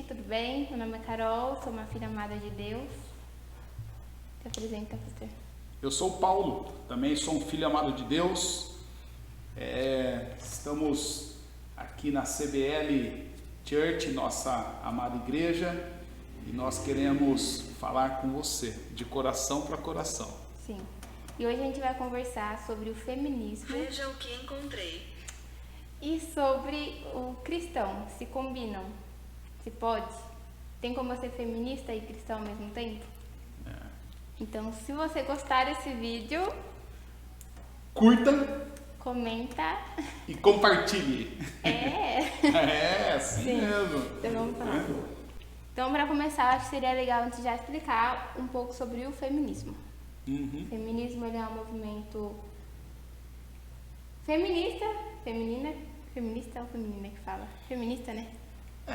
tudo bem? Meu nome é Carol, sou uma filha amada de Deus. Se apresenta, pastor. Eu sou o Paulo, também sou um filho amado de Deus. Estamos aqui na CBL Church, nossa amada igreja, e nós queremos falar com você, de coração para coração. Sim. E hoje a gente vai conversar sobre o feminismo. Veja o que encontrei. E sobre o cristão. Se combinam? Se pode? Tem como ser feminista e cristão ao mesmo tempo? Então, se você gostar desse vídeo, Curta comenta. e compartilhe. É Assim Sim. mesmo. Então vamos falar. Então, para começar, acho que seria legal a gente já explicar um pouco sobre o feminismo. O feminismo ele é um movimento feminista, feminista ou feminina que fala? Feminista, né?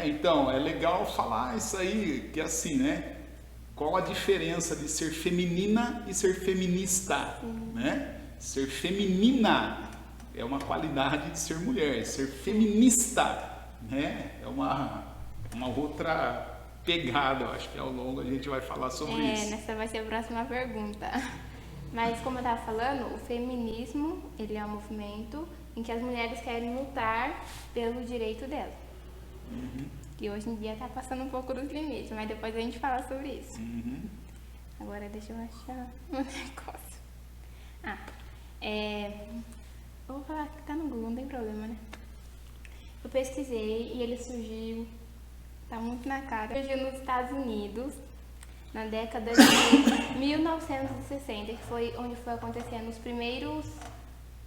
Então, é legal falar isso aí, que é assim, né? Qual a diferença de ser feminina e ser feminista, né? Ser feminina é uma qualidade de ser mulher, ser feminista, né? É uma outra pegada, eu acho que ao longo a gente vai falar sobre isso. Nessa vai ser a próxima pergunta. Mas como eu estava falando, o feminismo, ele é um movimento em que as mulheres querem lutar pelo direito delas. E hoje em dia está passando um pouco dos limites, mas depois a gente fala sobre isso. Agora deixa eu achar um negócio. Eu vou falar que tá no Google, não tem problema, né? Eu pesquisei e ele surgiu, tá muito na cara, surgiu nos Estados Unidos na década de 1960, que foi onde foi acontecendo os primeiros,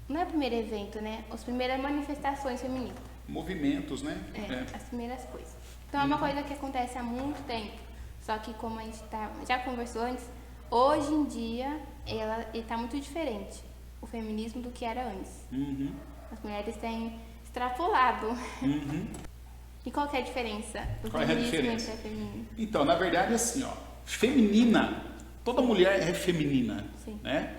não é o primeiro evento, né? As primeiras manifestações feministas. Movimentos, né? As primeiras coisas. Então é uma coisa que acontece há muito tempo, só que como a gente já conversou antes, hoje em dia ele tá muito diferente, o feminismo, do que era antes. As mulheres têm extrapolado. E qual que é a diferença do feminismo entre a feminina? Então, na verdade, assim, ó, feminina, toda mulher é feminina, Sim. né?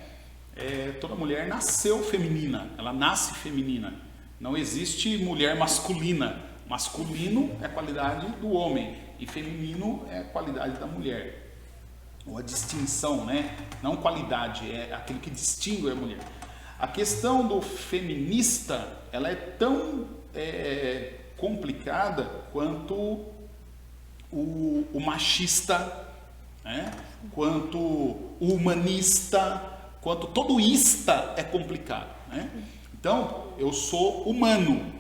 Toda mulher nasceu feminina, ela nasce feminina. Não existe mulher masculina. Masculino é a qualidade do homem e feminino é a qualidade da mulher. Ou a distinção, né? Não qualidade, é aquilo que distingue a mulher. A questão do feminista, ela é tão complicada quanto o machista, né? Quanto o humanista, quanto todo ista é complicado, né? Então, eu sou humano.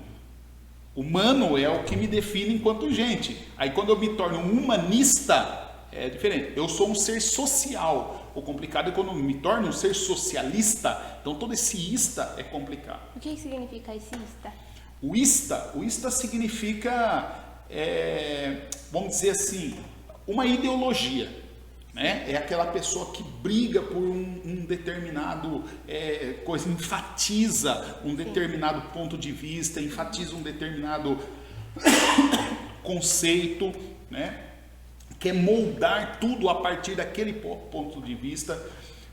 Humano é o que me define enquanto gente. Aí quando eu me torno um humanista, é diferente. Eu sou um ser social. O complicado é quando eu me torno um ser socialista. Então todo esse ista é complicado. O que significa esse ista? O ista significa, vamos dizer assim, uma ideologia. Né? É aquela pessoa que briga por um determinado coisa, enfatiza um determinado ponto de vista, enfatiza um determinado conceito, né? Quer moldar tudo a partir daquele ponto de vista.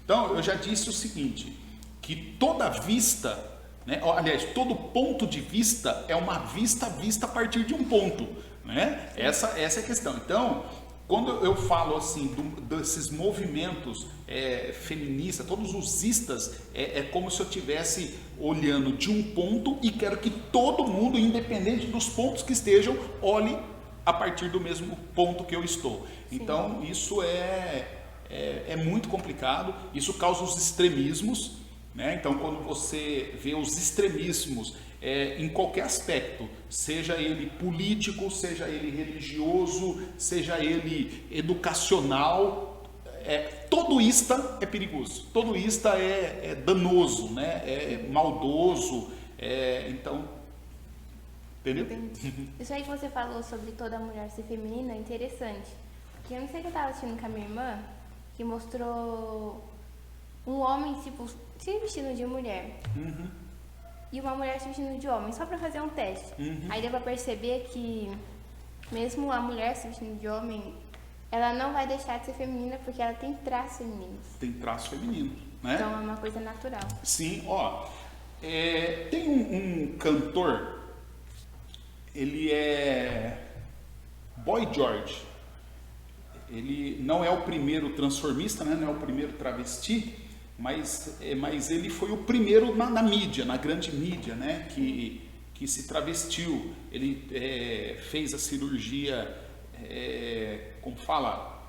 Então, eu já disse o seguinte, que toda vista, né? Aliás, todo ponto de vista é uma vista a partir de um ponto, né? Essa é a questão. Então, quando eu falo assim desses movimentos feministas, todos os istas, é como se eu estivesse olhando de um ponto e quero que todo mundo, independente dos pontos que estejam, olhe a partir do mesmo ponto que eu estou. Sim. Então isso é muito complicado, isso causa os extremismos, né? Então quando você vê os extremismos em qualquer aspecto, seja ele político, seja ele religioso, seja ele educacional, todo ista é perigoso, todo ista é danoso, né? É maldoso, então, entendeu? Entendi. Isso aí que você falou sobre toda mulher ser feminina é interessante, porque eu não sei que eu estava assistindo com a minha irmã, que mostrou um homem se vestindo de mulher. E uma mulher se vestindo de homem, só para fazer um teste. Aí deu para perceber que mesmo a mulher se vestindo de homem, ela não vai deixar de ser feminina porque ela tem traços femininos. Tem traços femininos, né? Então é uma coisa natural. Sim, ó. Tem um cantor, ele é Boy George, ele não é o primeiro transformista, né? Não é o primeiro travesti, mas ele foi o primeiro na mídia, na grande mídia, né? Que se travestiu. Ele fez a cirurgia, como fala,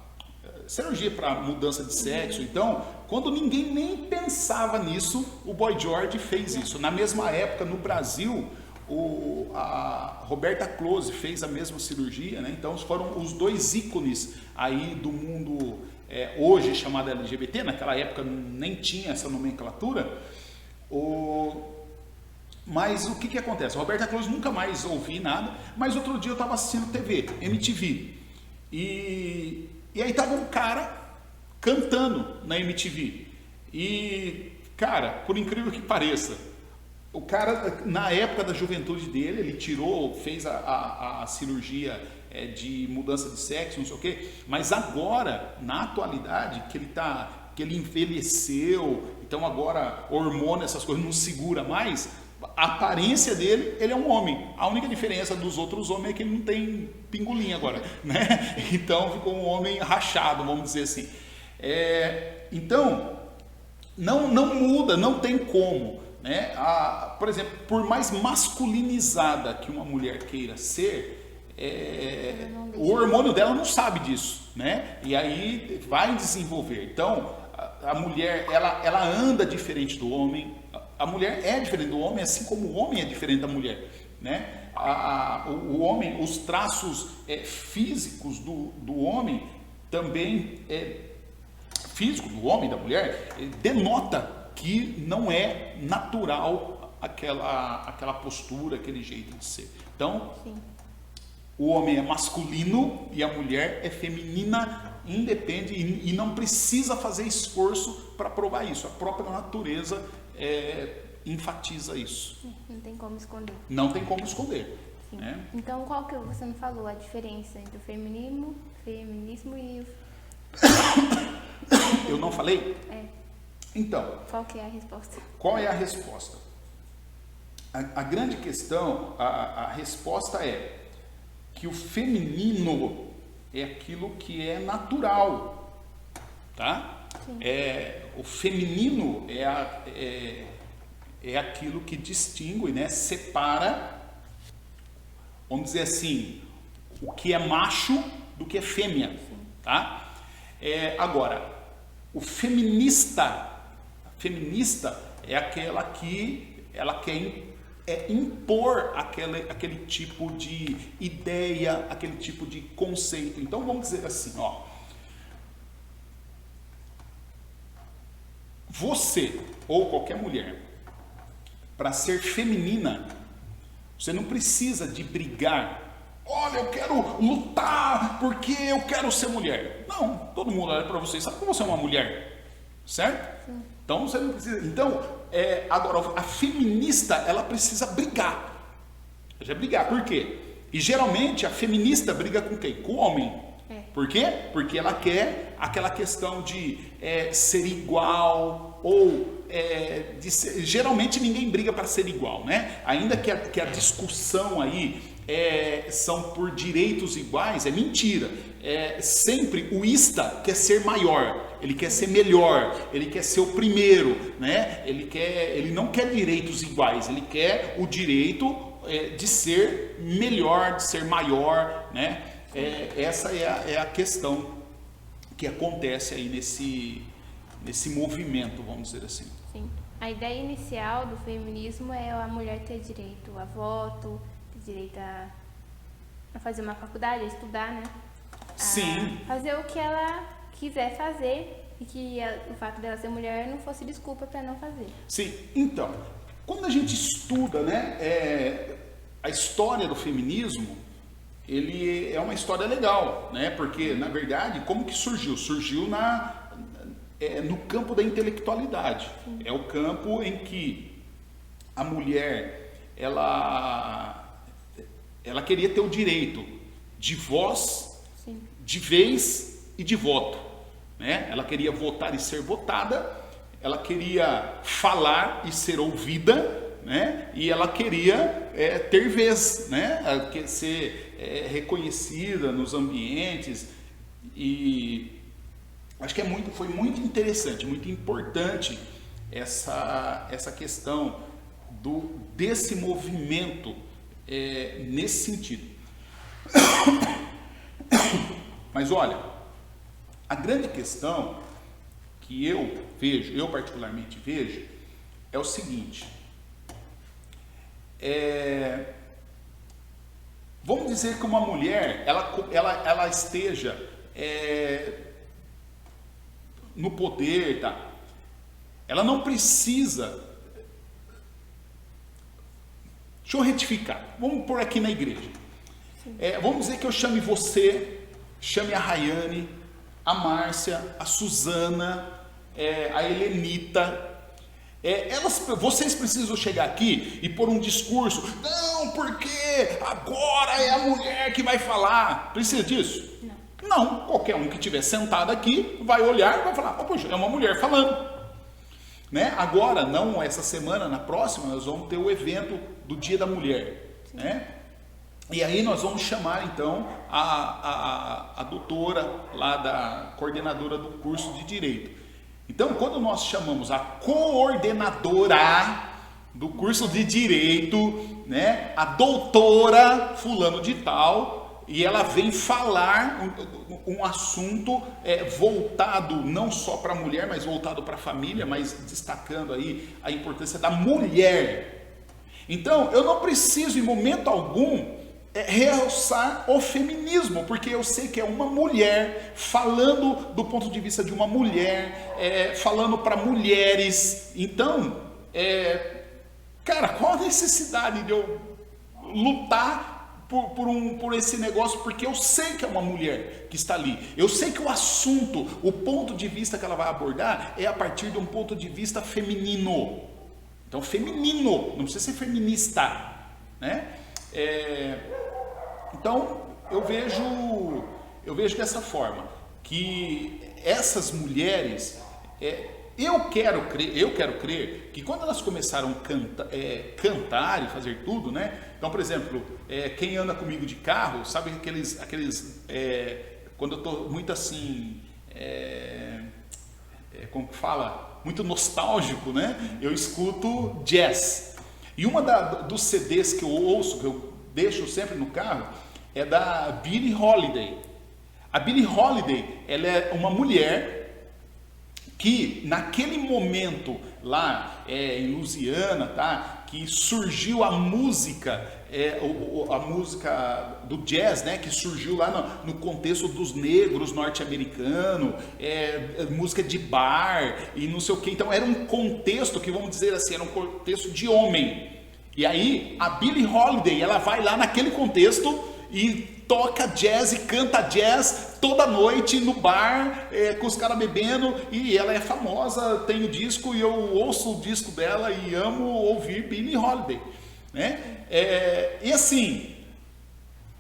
cirurgia para mudança de sexo. Então, quando ninguém nem pensava nisso, o Boy George fez isso. Na mesma época, no Brasil, a Roberta Close fez a mesma cirurgia, né? Então foram os dois ícones aí do mundo hoje chamado LGBT. Naquela época nem tinha essa nomenclatura. Mas o que acontece? A Roberta Close nunca mais ouvi nada, mas outro dia eu estava assistindo TV, MTV, e aí tava um cara cantando na MTV, e cara, por incrível que pareça, o cara, na época da juventude dele, ele fez a cirurgia de mudança de sexo, não sei o quê, mas agora, na atualidade, que ele envelheceu, então agora hormônio, essas coisas não segura mais, a aparência dele, ele é um homem. A única diferença dos outros homens é que ele não tem pingolim agora, né? Então ficou um homem rachado, vamos dizer assim. Então, não muda, não tem como. Né? Por exemplo, por mais masculinizada que uma mulher queira ser, o hormônio dela não sabe disso, né? E aí vai desenvolver. Então, a mulher, ela anda diferente do homem. A mulher é diferente do homem, assim como o homem é diferente da mulher, né? O homem, os traços físicos do homem também físico do homem, da mulher, denota que não é natural aquela postura, aquele jeito de ser. Então, sim, o homem é masculino e a mulher é feminina, independe e não precisa fazer esforço para provar isso. A própria natureza enfatiza isso. Não tem como esconder. Não tem como esconder. Né? Então, qual que você me falou a diferença entre o feminismo e o... Eu não falei? Então, qual que é a resposta? Qual é a resposta? A grande questão, a resposta é que o feminino é aquilo que é natural, tá? O feminino é aquilo que distingue, né? Separa, vamos dizer assim, o que é macho do que é fêmea, tá? Agora, o feminista é aquela que ela quer impor aquele tipo de ideia, aquele tipo de conceito. Então vamos dizer assim, ó, você ou qualquer mulher, para ser feminina, você não precisa de brigar. Olha, eu quero lutar porque eu quero ser mulher. Não, todo mundo olha para você e sabe que você é uma mulher, certo? Sim. Então você não precisa. Então, agora a feminista, ela precisa brigar. Já brigar. Por quê? E geralmente a feminista briga com quem? Com o homem. Por quê? Porque ela quer aquela questão de ser igual ou geralmente ninguém briga para ser igual, né? Ainda que a discussão aí são por direitos iguais, é mentira. Sempre o ista quer ser maior, ele quer ser melhor, ele quer ser o primeiro, né? Ele não quer direitos iguais, ele quer o direito de ser melhor, de ser maior, né? Essa é a questão que acontece aí nesse movimento, vamos dizer assim. Sim. A ideia inicial do feminismo é a mulher ter direito a voto, ter direito a fazer uma faculdade, a estudar, né? Sim. Fazer o que ela quiser fazer e que o fato dela ser mulher não fosse desculpa para não fazer. Sim. Então, quando a gente estuda, né, a história do feminismo, ele é uma história legal, né? Porque, na verdade, como que surgiu? Surgiu no campo da intelectualidade. Sim. É o campo em que a mulher, ela queria ter o direito de voz, sim, de vez e de voto, né? Ela queria votar e ser votada, ela queria falar e ser ouvida, né? E ela queria ter vez, né? Ela quer ser reconhecida nos ambientes, e acho que foi muito interessante, muito importante essa questão desse movimento nesse sentido. Mas olha, a grande questão que eu particularmente vejo, é o seguinte: vamos dizer que uma mulher ela esteja no poder, tá? Ela não precisa. Deixa eu retificar. Vamos pôr aqui na igreja. Vamos dizer que eu chame você, chame a Rayane, a Márcia, a Suzana, a Helenita. Vocês precisam chegar aqui e pôr um discurso. Não, porque agora é a mulher que vai falar. Precisa disso? Não. Qualquer um que estiver sentado aqui vai olhar e vai falar: oh, poxa, é uma mulher falando. Né? Agora, não essa semana, na próxima, nós vamos ter o evento do Dia da Mulher. Né? E aí nós vamos chamar então a doutora lá, da coordenadora do curso de Direito. Então, quando nós chamamos a coordenadora do curso de Direito, né, a doutora fulano de tal, e ela vem falar um assunto voltado não só para a mulher, mas voltado para a família, mas destacando aí a importância da mulher. Então, eu não preciso em momento algum realçar o feminismo, porque eu sei que é uma mulher falando do ponto de vista de uma mulher, falando para mulheres. Então, cara, qual a necessidade de eu lutar por esse negócio? Porque eu sei que é uma mulher que está ali, eu sei que o assunto, o ponto de vista que ela vai abordar é a partir de um ponto de vista feminino. Então, feminino, não precisa ser feminista, né? Então eu vejo dessa forma, que essas mulheres, eu quero crer que quando elas começaram a cantar e fazer tudo, né? Então, por exemplo, quem anda comigo de carro, sabe aqueles quando eu estou muito assim, como que fala? Muito nostálgico, né? Eu escuto jazz. E uma dos CDs que eu ouço, que eu deixo sempre no carro, é da Billie Holiday. A Billie Holiday, ela é uma mulher que naquele momento lá em Louisiana, tá? Que surgiu a música, a música do jazz, né? Que surgiu lá no contexto dos negros norte-americanos, música de bar e não sei o que. Então era um contexto que, vamos dizer assim, era um contexto de homem. E aí a Billie Holiday, ela vai lá naquele contexto e toca jazz e canta jazz toda noite no bar, com os caras bebendo, e ela é famosa, tem o disco e eu ouço o disco dela e amo ouvir Billie Holiday, né? E assim,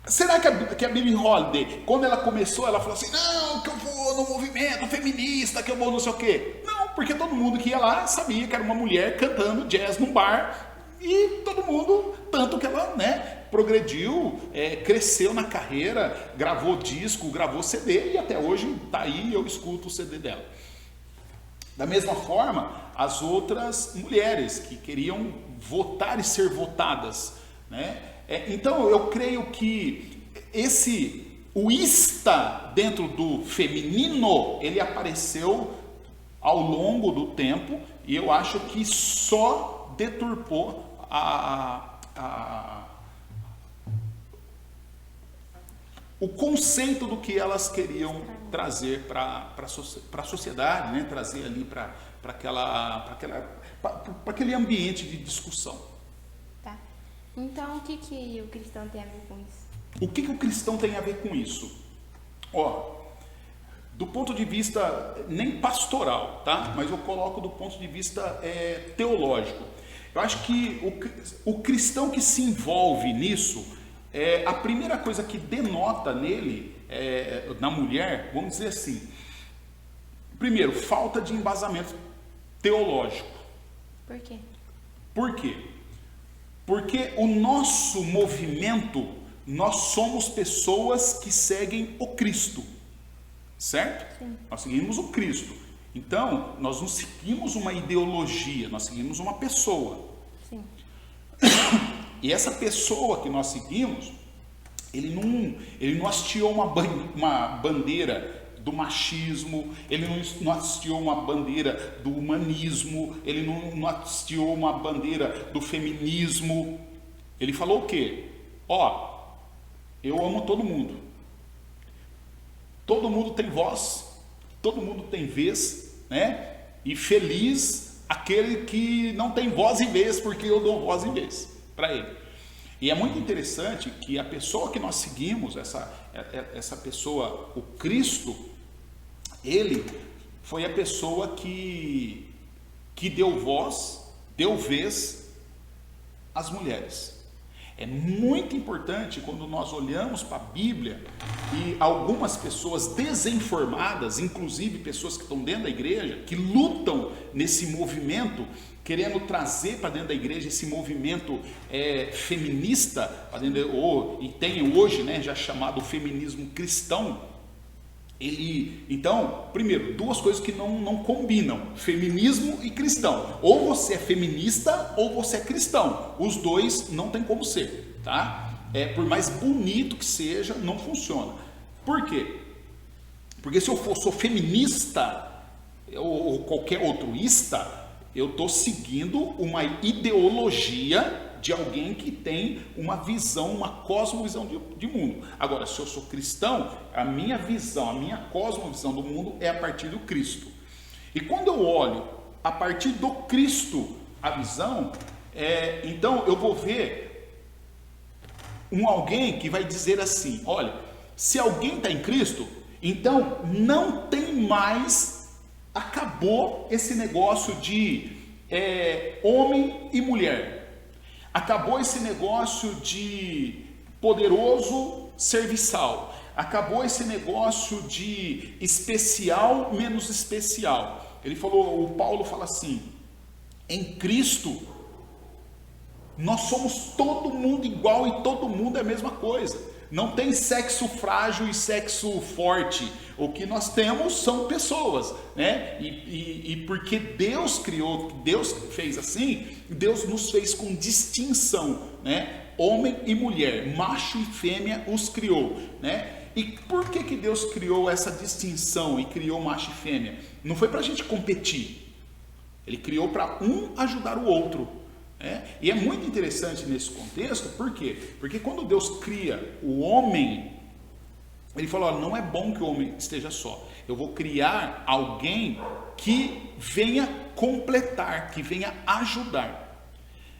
será que a Billie Holiday, quando ela começou, ela falou assim: não, que eu vou no movimento feminista, que eu vou não sei o quê? Não, porque todo mundo que ia lá sabia que era uma mulher cantando jazz num bar. E todo mundo, tanto que ela, né, progrediu, cresceu na carreira, gravou disco, gravou CD, e até hoje está aí, eu escuto o CD dela. Da mesma forma, as outras mulheres que queriam votar e ser votadas, né? Então eu creio que o ista dentro do feminino, ele apareceu ao longo do tempo, e eu acho que só deturpou o conceito do que elas queriam trazer para a sociedade, né? Trazer ali para aquele ambiente de discussão. Tá. Então, o que o cristão tem a ver com isso? O que o cristão tem a ver com isso? Ó, do ponto de vista nem pastoral, tá? Mas eu coloco do ponto de vista teológico. Eu acho que o cristão que se envolve nisso, a primeira coisa que denota nele, na mulher, vamos dizer assim, primeiro, falta de embasamento teológico. Por quê? Por quê? Porque o nosso movimento, nós somos pessoas que seguem o Cristo, certo? Sim. Nós seguimos o Cristo. Então, nós não seguimos uma ideologia, nós seguimos uma pessoa. Sim. E essa pessoa que nós seguimos, ele não hasteou uma bandeira do machismo, ele não hasteou uma bandeira do humanismo, ele não hasteou uma bandeira do feminismo. Ele falou o quê? Ó, eu amo todo mundo. Todo mundo tem voz, todo mundo tem vez, né? E feliz aquele que não tem voz e vez, porque eu dou voz e vez para ele. E é muito interessante que a pessoa que nós seguimos, essa pessoa, o Cristo, ele foi a pessoa que deu voz, deu vez às mulheres. É muito importante quando nós olhamos para a Bíblia e algumas pessoas desinformadas, inclusive pessoas que estão dentro da igreja, que lutam nesse movimento, querendo trazer para dentro da igreja esse movimento feminista, e tem hoje, né, já chamado feminismo cristão. Então, primeiro, duas coisas que não combinam, feminismo e cristão. Ou você é feminista ou você é cristão. Os dois não tem como ser, tá? Por mais bonito que seja, não funciona. Por quê? Porque se eu sou feminista ou qualquer outroísta, eu estou seguindo uma ideologia de alguém que tem uma visão, uma cosmovisão de mundo. Agora, se eu sou cristão, a minha visão, a minha cosmovisão do mundo é a partir do Cristo. E quando eu olho a partir do Cristo a visão, então eu vou ver alguém que vai dizer assim, olha, se alguém está em Cristo, então não tem mais, acabou esse negócio de homem e mulher. Acabou esse negócio de poderoso serviçal. Acabou esse negócio de especial menos especial. O Paulo fala assim, em Cristo nós somos todo mundo igual e todo mundo é a mesma coisa. Não tem sexo frágil e sexo forte. O que nós temos são pessoas, né? E porque Deus criou, Deus fez assim, Deus nos fez com distinção, né? Homem e mulher, macho e fêmea os criou, né? E por que Deus criou essa distinção e criou macho e fêmea? Não foi para a gente competir. Ele criou para um ajudar o outro. E é muito interessante nesse contexto, por quê? Porque quando Deus cria o homem, ele falou, olha, não é bom que o homem esteja só, eu vou criar alguém que venha completar, que venha ajudar.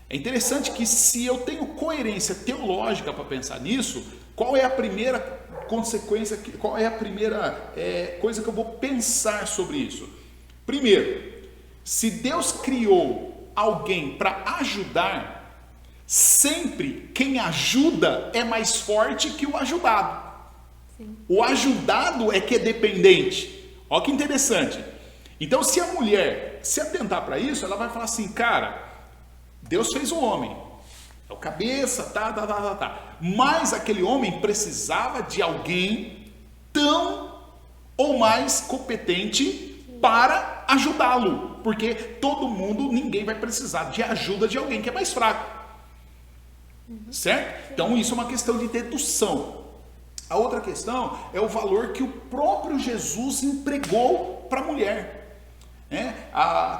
É interessante que se eu tenho coerência teológica para pensar nisso, qual é a primeira consequência, qual é a primeira coisa que eu vou pensar sobre isso? Primeiro, se Deus criou alguém para ajudar, sempre quem ajuda é mais forte que o ajudado. Sim. O ajudado é que é dependente. Olha que interessante. Então, se a mulher se atentar para isso, ela vai falar assim, cara, Deus fez o homem, é o cabeça, tá. Mas aquele homem precisava de alguém tão ou mais competente para ajudá-lo, porque ninguém vai precisar de ajuda de alguém que é mais fraco, certo? Então isso é uma questão de dedução. A outra questão é o valor que o próprio Jesus empregou para a mulher, né?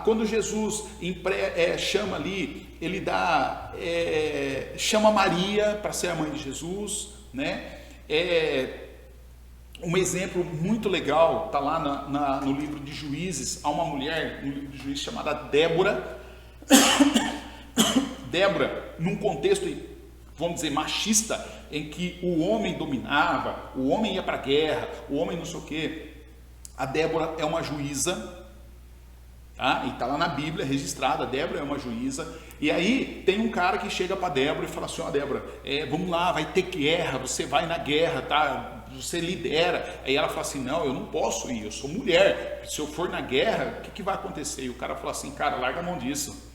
Quando Jesus chama ali, ele chama Maria para ser a mãe de Jesus, né? Um exemplo muito legal, está lá no livro de Juízes, há uma mulher no livro de Juízes chamada Débora. Débora, num contexto, vamos dizer, machista, em que o homem dominava, o homem ia para a guerra, o homem não sei o quê. A Débora é uma juíza, tá? E está lá na Bíblia registrada, a Débora é uma juíza. E aí tem um cara que chega para Débora e fala assim, Débora, vamos lá, vai ter guerra, você vai na guerra, tá? Você lidera. Aí ela fala assim, não, eu não posso ir, eu sou mulher, se eu for na guerra, o que vai acontecer? E o cara fala assim, cara, larga a mão disso,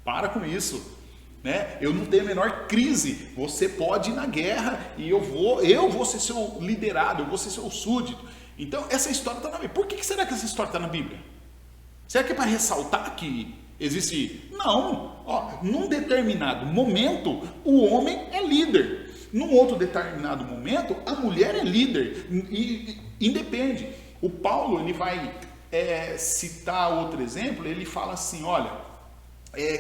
para com isso, né? Eu não tenho a menor crise. Você pode ir na guerra e eu vou ser seu liderado, eu vou ser seu súdito. Então, essa história está na Bíblia. Por que será que essa história está na Bíblia? Será que é para ressaltar que existe? Não. Num determinado momento, o homem é líder. Num outro determinado momento, a mulher é líder. E independe. O Paulo, ele vai citar outro exemplo, ele fala assim, olha,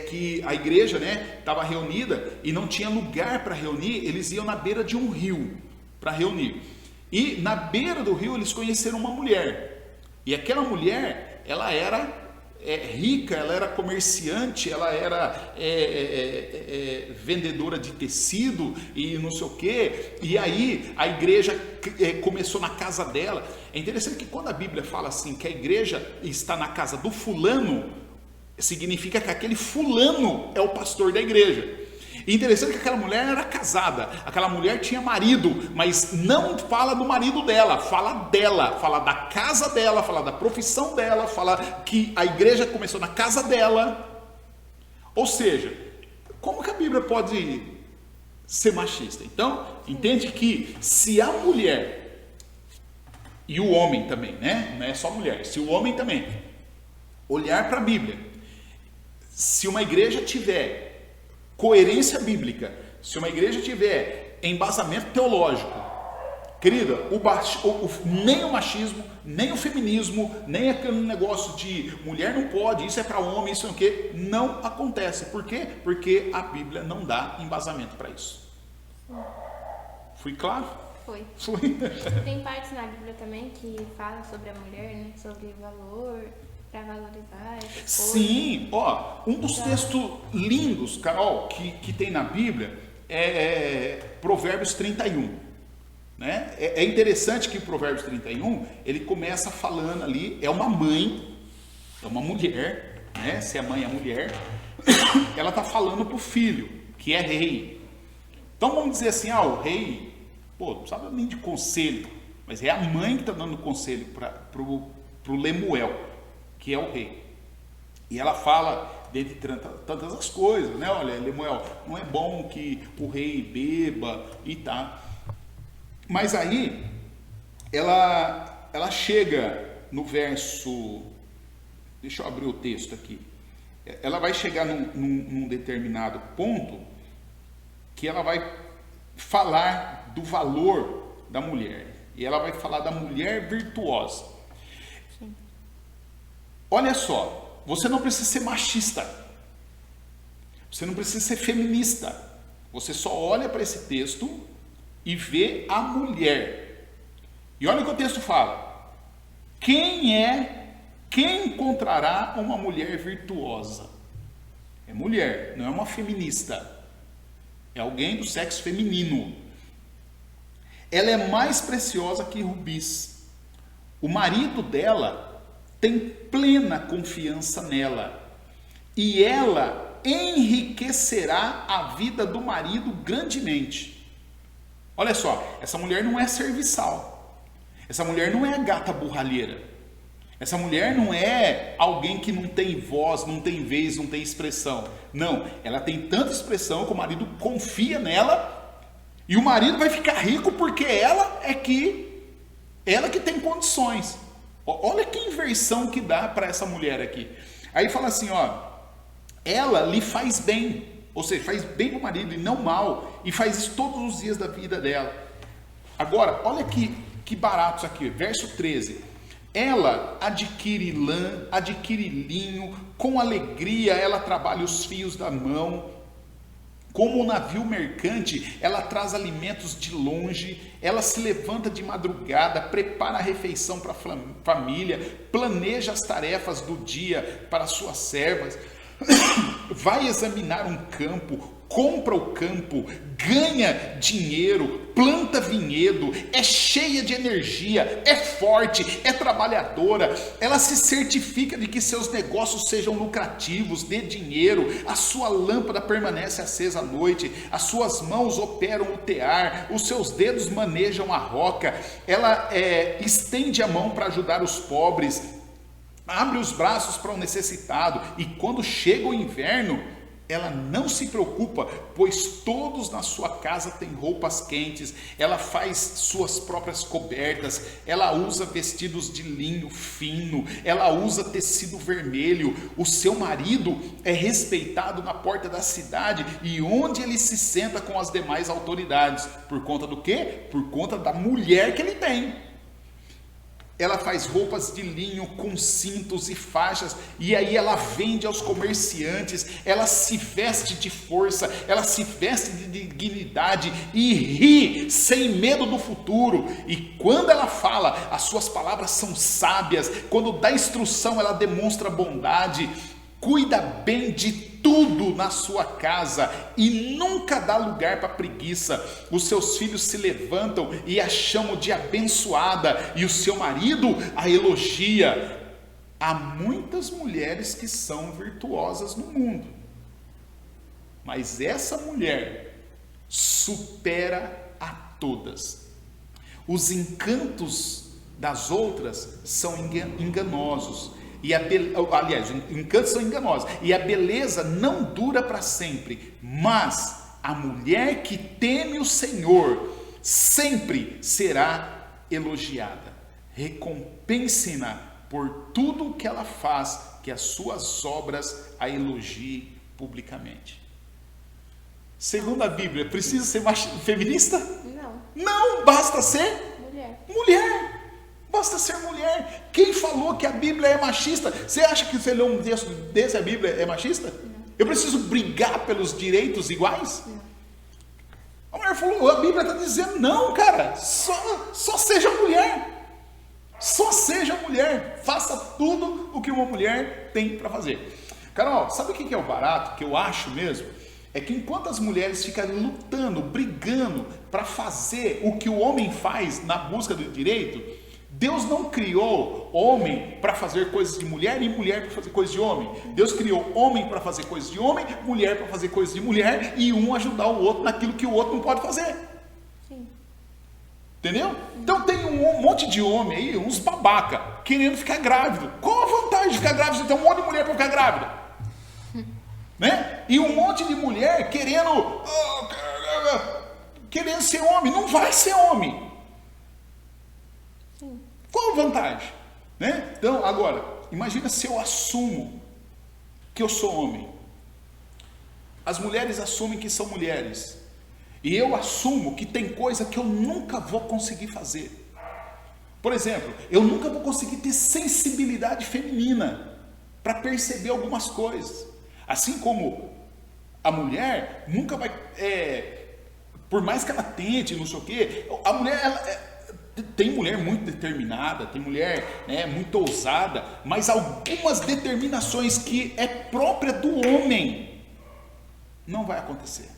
que a igreja, né, estava reunida e não tinha lugar para reunir, eles iam na beira de um rio para reunir. E na beira do rio eles conheceram uma mulher. E aquela mulher, ela era rica, ela era comerciante, ela era vendedora de tecido e não sei o quê. E aí a igreja começou na casa dela. É interessante que quando a Bíblia fala assim que a igreja está na casa do fulano, significa que aquele fulano é o pastor da igreja. E interessante que aquela mulher era casada, aquela mulher tinha marido, mas não fala do marido dela, fala da casa dela, fala da profissão dela, fala que a igreja começou na casa dela. Ou seja, como que a Bíblia pode ser machista? Então, entende que se a mulher e o homem também, né? Não é só mulher, se o homem também olhar para a Bíblia, se uma igreja tiver coerência bíblica, se uma igreja tiver embasamento teológico, querida, nem o machismo, nem o feminismo, nem aquele negócio de mulher não pode, isso é para homem, isso é o quê? Não acontece. Por quê? Porque a Bíblia não dá embasamento para isso. Fui claro? Foi. Tem partes na Bíblia também que falam sobre a mulher, né? Sobre valor, para valorizar essa coisa. Sim, um dos textos lindos, Carol, que tem na Bíblia é Provérbios 31. Né? É interessante que o Provérbios 31, ele começa falando ali, é uma mãe, é uma mulher, né? Se a mãe é mulher, ela está falando para o filho, que é rei. Então vamos dizer assim, o rei, não precisava nem de conselho, mas é a mãe que está dando conselho para o Lemuel, que é o rei. E ela fala, dentre tantas as coisas, né? Olha, Lemuel, não é bom que o rei beba e tá. Mas aí, ela chega no verso, deixa eu abrir o texto aqui, ela vai chegar num determinado ponto, que ela vai falar do valor da mulher, e ela vai falar da mulher virtuosa. Sim. Olha só, você não precisa ser machista, você não precisa ser feminista, você só olha para esse texto e vê a mulher. E olha o que o texto fala: quem encontrará uma mulher virtuosa? É mulher, não é uma feminista, é alguém do sexo feminino. Ela é mais preciosa que rubis. O marido dela tem plena confiança nela, e ela enriquecerá a vida do marido grandemente. Olha só, essa mulher não é serviçal, essa mulher não é gata borralheira, essa mulher não é alguém que não tem voz, não tem vez, não tem expressão. Não, ela tem tanta expressão que o marido confia nela, e o marido vai ficar rico porque ela que tem condições. Olha que inversão que dá para essa mulher aqui. Aí fala assim, ela lhe faz bem, ou seja, faz bem para o marido e não mal, e faz isso todos os dias da vida dela. Agora, olha que barato isso aqui, verso 13. Ela adquire lã, adquire linho, com alegria ela trabalha os fios da mão. Como um navio mercante, ela traz alimentos de longe, ela se levanta de madrugada, prepara a refeição para a família, planeja as tarefas do dia para suas servas, vai examinar um campo, compra o campo, ganha dinheiro, planta vinhedo, é cheia de energia, é forte, é trabalhadora, ela se certifica de que seus negócios sejam lucrativos, dê dinheiro, a sua lâmpada permanece acesa à noite, as suas mãos operam o tear, os seus dedos manejam a roca, ela estende a mão para ajudar os pobres, abre os braços para o necessitado, e quando chega o inverno, ela não se preocupa, pois todos na sua casa têm roupas quentes, ela faz suas próprias cobertas, ela usa vestidos de linho fino, ela usa tecido vermelho, o seu marido é respeitado na porta da cidade e onde ele se senta com as demais autoridades. Por conta do quê? Por conta da mulher que ele tem. Ela faz roupas de linho com cintos e faixas, e aí ela vende aos comerciantes, ela se veste de força, ela se veste de dignidade e ri sem medo do futuro. E quando ela fala, as suas palavras são sábias, quando dá instrução ela demonstra bondade, cuida bem de tudo na sua casa e nunca dá lugar para preguiça. Os seus filhos se levantam e a chamam de abençoada, e o seu marido a elogia. Há muitas mulheres que são virtuosas no mundo, mas essa mulher supera a todas. Os encantos das outras são enganosos. Aliás, os encantos são enganosos, e a beleza não dura para sempre, mas a mulher que teme o Senhor sempre será elogiada. Recompense-na por tudo o que ela faz, que as suas obras a elogiem publicamente. Segundo a Bíblia, precisa ser feminista? Não, basta ser mulher. Basta ser mulher. Quem falou que a Bíblia é machista? Você acha que você lê um texto desse, a Bíblia é machista? Não. Eu preciso brigar pelos direitos iguais? Não. A mulher falou, a Bíblia está dizendo, não, cara, só seja mulher. Só seja mulher. Faça tudo o que uma mulher tem para fazer. Carol, sabe o que é o barato, que eu acho mesmo? É que enquanto as mulheres ficarem lutando, brigando para fazer o que o homem faz na busca do direito, Deus não criou homem para fazer coisas de mulher e mulher para fazer coisas de homem. Deus criou homem para fazer coisas de homem, mulher para fazer coisas de mulher, e um ajudar o outro naquilo que o outro não pode fazer. Sim. Entendeu? Então tem um monte de homem aí, uns babaca, querendo ficar grávido. Qual a vantagem de ficar grávido? Você tem um monte de mulher para ficar grávida. Né? E um monte de mulher querendo ser homem. Não vai ser homem. Sim. Qual a vantagem? Né? Então, agora, imagina se eu assumo que eu sou homem. As mulheres assumem que são mulheres. E eu assumo que tem coisa que eu nunca vou conseguir fazer. Por exemplo, eu nunca vou conseguir ter sensibilidade feminina para perceber algumas coisas. Assim como a mulher nunca vai, por mais que ela tente, não sei o quê, a mulher, tem mulher muito determinada, tem mulher muito ousada, mas algumas determinações que é própria do homem, não vai acontecer.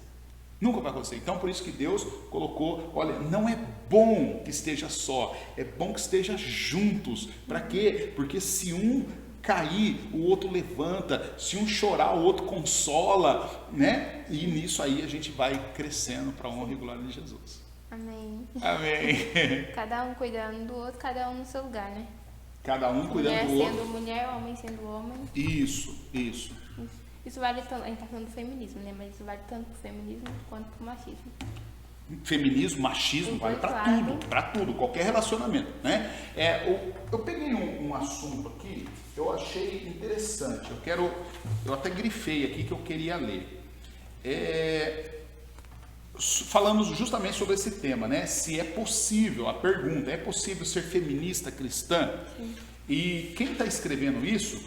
Nunca vai acontecer. Então, por isso que Deus colocou, olha, não é bom que esteja só, é bom que esteja juntos. Para quê? Porque se um cair, o outro levanta, se um chorar, o outro consola, né? E nisso aí a gente vai crescendo para a honra e glória de Jesus. Amém. Amém. Cada um cuidando do outro, cada um no seu lugar, né? Cada um cuidando do outro. Mulher sendo mulher, homem sendo homem. Isso. Isso vale tanto, a gente está falando do feminismo, né? Mas isso vale tanto para o feminismo quanto para o machismo. Feminismo, machismo, vale para tudo, qualquer relacionamento, né? Eu peguei um assunto aqui, eu achei interessante, eu até grifei aqui que eu queria ler. Falamos justamente sobre esse tema, né? Se é possível, a pergunta, é possível ser feminista cristã? Sim. E quem está escrevendo isso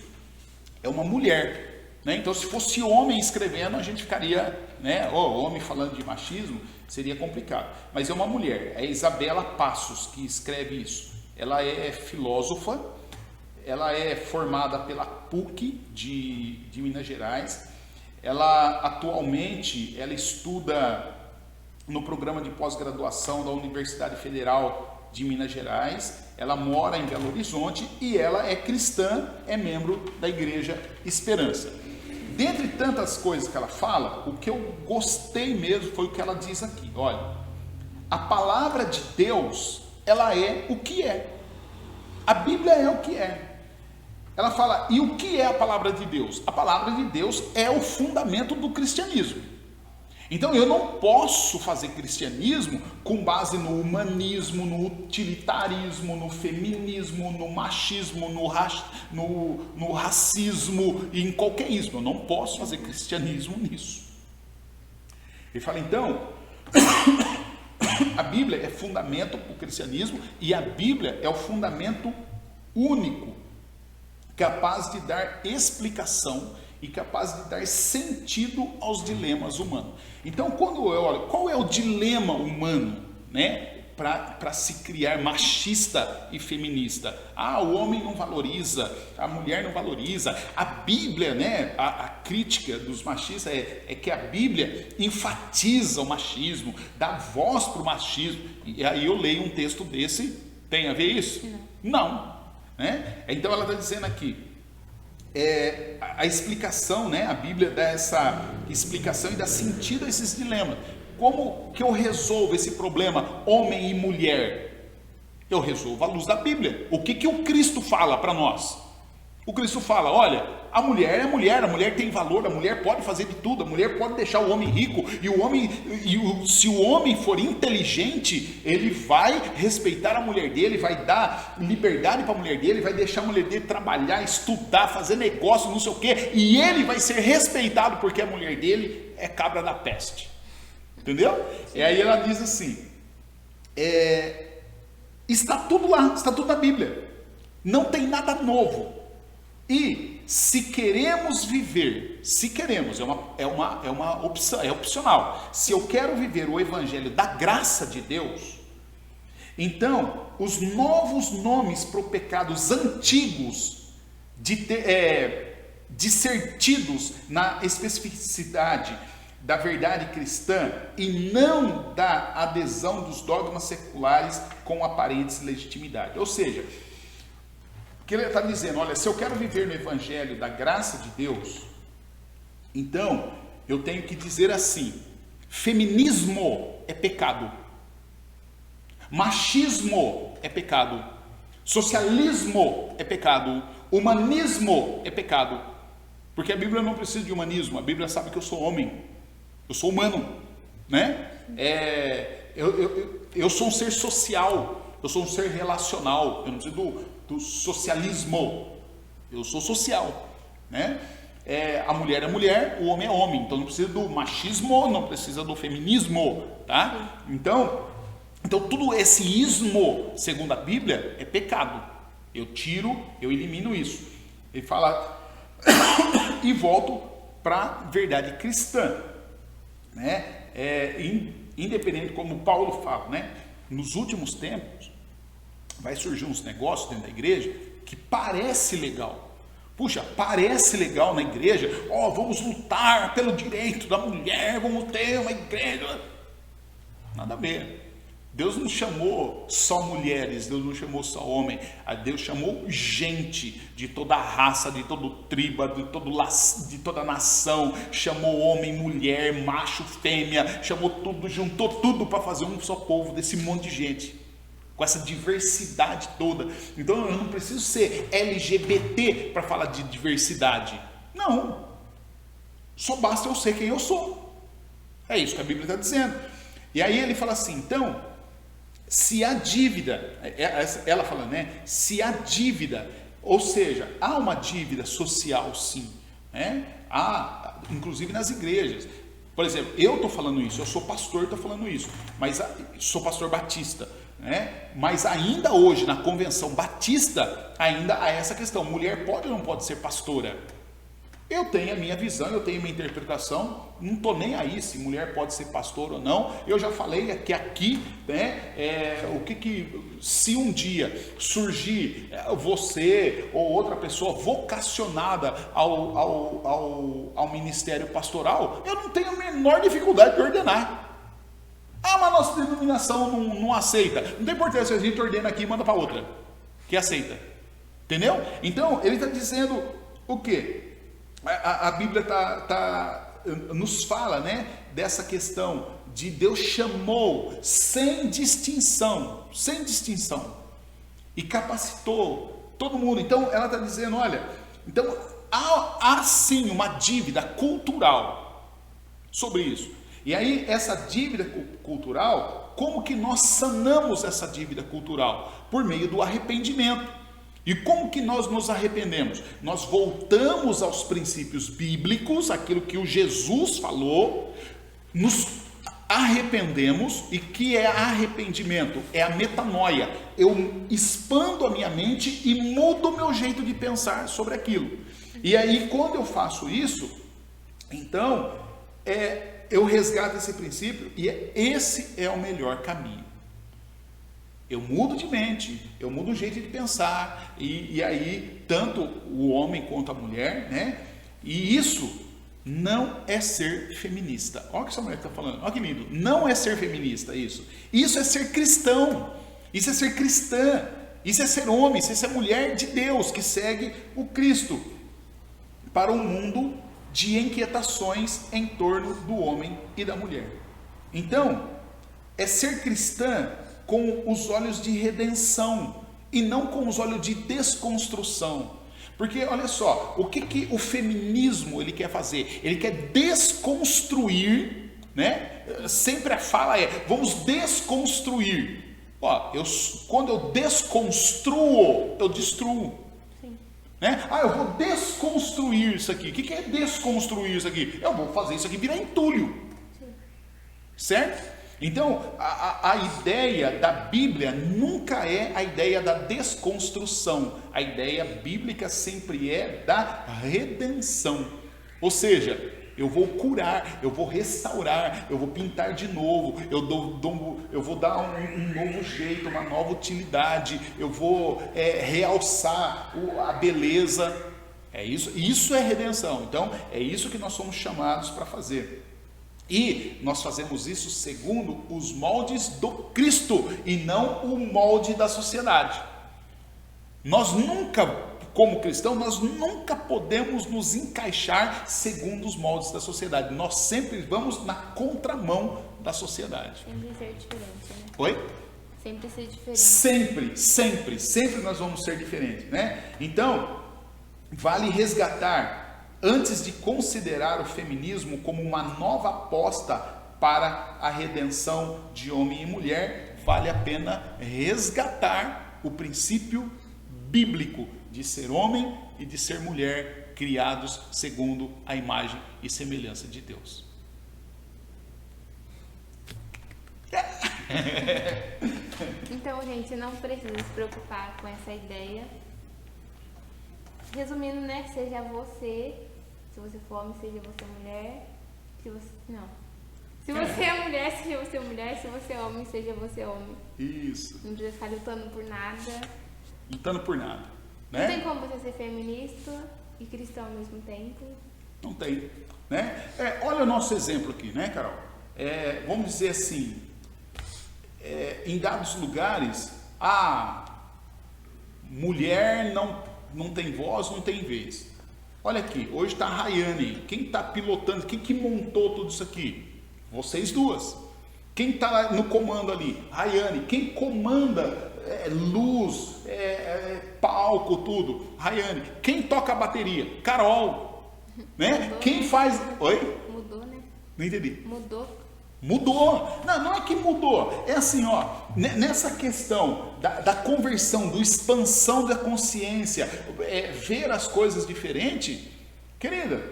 é uma mulher. Né? Então, se fosse homem escrevendo, a gente ficaria, né? Homem falando de machismo, seria complicado. Mas é uma mulher, é a Isabela Passos, que escreve isso. Ela é filósofa, ela é formada pela PUC de Minas Gerais. Ela atualmente estuda no programa de pós-graduação da Universidade Federal de Minas Gerais. Ela mora em Belo Horizonte e ela é cristã, é membro da Igreja Esperança. Dentre tantas coisas que ela fala, o que eu gostei mesmo foi o que ela diz aqui. Olha, a palavra de Deus, ela é o que é. A Bíblia é o que é. ela fala, e o que é a palavra de Deus? A palavra de Deus é o fundamento do cristianismo. Então eu não posso fazer cristianismo com base no humanismo, no utilitarismo, no feminismo, no machismo, no racismo e em qualquer ismo. Eu não posso fazer cristianismo nisso. Ele fala, então, a Bíblia é fundamento para o cristianismo e a Bíblia é o fundamento único, capaz de dar explicação e capaz de dar sentido aos dilemas humanos. Então, quando eu olho, qual é o dilema humano, né, para se criar machista e feminista? O homem não valoriza, a mulher não valoriza. A Bíblia, né, a crítica dos machistas é que a Bíblia enfatiza o machismo, dá voz para o machismo. E aí eu leio um texto desse, tem a ver isso? Não. Né? Então ela está dizendo aqui, a explicação, né? A Bíblia dá essa explicação e dá sentido a esses dilemas. Como que eu resolvo esse problema homem e mulher? Eu resolvo à luz da Bíblia. O que o Cristo fala para nós? O Cristo fala, olha, a mulher é mulher, a mulher tem valor, a mulher pode fazer de tudo, a mulher pode deixar o homem rico, se o homem for inteligente, ele vai respeitar a mulher dele, vai dar liberdade para a mulher dele, vai deixar a mulher dele trabalhar, estudar, fazer negócio, não sei o quê, e ele vai ser respeitado porque a mulher dele é cabra da peste. Entendeu? E aí ela diz assim, está tudo lá, está tudo na Bíblia, não tem nada novo. E se queremos viver, é uma opção, é opcional. Se eu quero viver o evangelho da graça de Deus, então os novos nomes para os pecados antigos discertidos na especificidade da verdade cristã e não da adesão dos dogmas seculares com aparentes legitimidade. Ou seja, que ele está dizendo, olha, se eu quero viver no evangelho da graça de Deus, então eu tenho que dizer assim, feminismo é pecado, machismo é pecado, socialismo é pecado, humanismo é pecado, porque a Bíblia não precisa de humanismo, a Bíblia sabe que eu sou homem, eu sou humano, né? Eu sou um ser social, eu sou um ser relacional, eu não preciso do socialismo, eu sou social, né? A mulher é mulher, o homem é homem, então não precisa do machismo, não precisa do feminismo, tá? Então tudo esse ismo, segundo a Bíblia, é pecado. Eu elimino isso. Ele fala e volto para a verdade cristã, né? Independente como Paulo fala, né? Nos últimos tempos vai surgir uns negócios dentro da igreja que parece legal. Puxa, parece legal na igreja. Vamos lutar pelo direito da mulher, vamos ter uma igreja. Nada a ver. Deus não chamou só mulheres, Deus não chamou só homem. Deus chamou gente de toda raça, de todo tribo, de toda nação. Chamou homem, mulher, macho, fêmea. Chamou tudo, juntou tudo para fazer um só povo desse monte de gente. Com essa diversidade toda. Então eu não preciso ser LGBT para falar de diversidade. Não. Só basta eu ser quem eu sou. É isso que a Bíblia está dizendo. E aí ele fala assim, então, se há dívida, ela fala, né? Se há dívida, ou seja, há uma dívida social sim, né? Há, inclusive nas igrejas. Por exemplo, eu estou falando isso, eu sou pastor, estou falando isso, mas sou pastor batista. Mas ainda hoje na convenção batista ainda há essa questão, mulher pode ou não pode ser pastora? Eu tenho a minha visão, eu tenho a minha interpretação, não estou nem aí se mulher pode ser pastor ou não. Eu já falei que aqui, né, se um dia surgir você ou outra pessoa vocacionada ao ministério pastoral, eu não tenho a menor dificuldade de ordenar. Mas a nossa denominação não aceita. Não tem importância, a gente ordena aqui e manda para outra que aceita. Entendeu? Então, ele está dizendo o quê? A Bíblia nos fala, né, dessa questão de Deus chamou sem distinção, e capacitou Todo mundo. Então ela está dizendo, olha, então há sim uma dívida cultural sobre isso. E aí essa dívida cultural, como que nós sanamos essa dívida cultural? Por meio do arrependimento. E como que nós nos arrependemos? Nós voltamos aos princípios bíblicos, aquilo que o Jesus falou, nos arrependemos. E que é arrependimento? É a metanoia. Eu expando a minha mente e mudo o meu jeito de pensar sobre aquilo. E aí quando eu faço isso, então eu resgato esse princípio e esse é o melhor caminho. Eu mudo de mente, eu mudo o jeito de pensar, e aí tanto o homem quanto a mulher, né? E isso não é ser feminista. Olha o que essa mulher está falando, olha que lindo. Não é ser feminista isso. Isso é ser cristão, isso é ser cristã, isso é ser homem, isso é ser mulher de Deus que segue o Cristo para um mundo de inquietações em torno do homem e da mulher. Então, é ser cristã com os olhos de redenção e não com os olhos de desconstrução. Porque olha só, o que o feminismo ele quer fazer? Ele quer desconstruir, né? Sempre a fala é, vamos desconstruir. Ó, quando eu desconstruo, eu destruo. Sim. Né? Eu vou desconstruir isso aqui. O que é desconstruir isso aqui? Eu vou fazer isso aqui virar entulho. Sim. Certo? Então, a ideia da Bíblia nunca é a ideia da desconstrução. A ideia bíblica sempre é da redenção. Ou seja, eu vou curar, eu vou restaurar, eu vou pintar de novo, eu vou dar um novo jeito, uma nova utilidade, eu vou realçar a beleza. É isso é redenção. Então, é isso que nós somos chamados para fazer. E nós fazemos isso segundo os moldes do Cristo e não o molde da sociedade. Nós nunca, como cristãos, nós nunca podemos nos encaixar segundo os moldes da sociedade. Nós sempre vamos na contramão da sociedade. Sempre ser diferente, né? Oi? Sempre ser diferente. Sempre nós vamos ser diferentes, né? Então, vale resgatar. Antes de considerar o feminismo como uma nova aposta para a redenção de homem e mulher, vale a pena resgatar o princípio bíblico de ser homem e de ser mulher, criados segundo a imagem e semelhança de Deus. Então, gente, não precisa se preocupar com essa ideia. Resumindo, né? Seja você, se você for homem, seja você mulher. Se você é mulher, seja você mulher. Se você é homem, seja você homem. Isso. Não precisa ficar lutando por nada. Lutando por nada, né? Não tem como você ser feminista e cristão ao mesmo tempo. Não tem, né? Olha o nosso exemplo aqui, né, Carol? Vamos dizer assim, em dados lugares, a mulher não tem voz, não tem vez. Olha aqui, hoje está a Rayane. Quem está pilotando? Quem que montou tudo isso aqui? Vocês duas. Quem está no comando ali? Rayane. Quem comanda luz, palco, tudo? Rayane. Quem toca a bateria? Carol. Né? Mudou, Quem né? faz... Oi? Mudou, né? Não entendi. Mudou. Não é que mudou. É assim, ó, nessa questão da conversão, da expansão da consciência, ver as coisas diferentes, querida,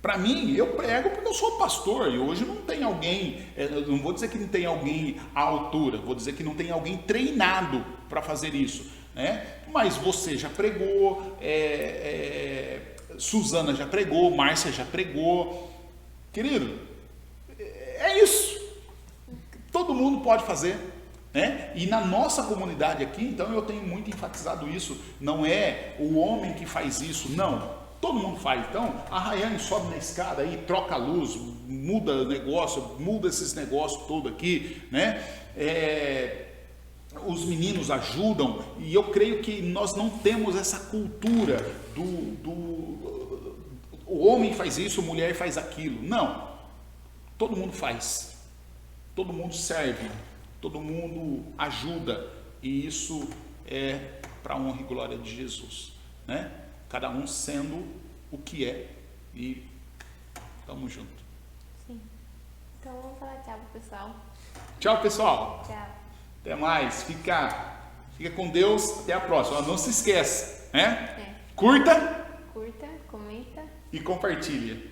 para mim, eu prego porque eu sou pastor e hoje não tem alguém, não vou dizer que não tem alguém à altura, vou dizer que não tem alguém treinado para fazer isso, né? Mas você já pregou, Suzana já pregou, Márcia já pregou, querido. É isso, todo mundo pode fazer, né? E na nossa comunidade aqui, então eu tenho muito enfatizado isso, não é o homem que faz isso, não, todo mundo faz. Então a Rayane sobe na escada aí, troca a luz, muda o negócio, muda esses negócios todo aqui, né? Os meninos ajudam, e eu creio que nós não temos essa cultura o homem faz isso, a mulher faz aquilo, não. Todo mundo faz, todo mundo serve, todo mundo ajuda, e isso para a honra e glória de Jesus, né? Cada um sendo o que é, e tamo junto. Sim. Então vamos falar tchau pro pessoal. Tchau, pessoal. Tchau. Até mais. Fica com Deus. Até a próxima. Não se esqueça, né? Curta Curta, comenta e compartilha.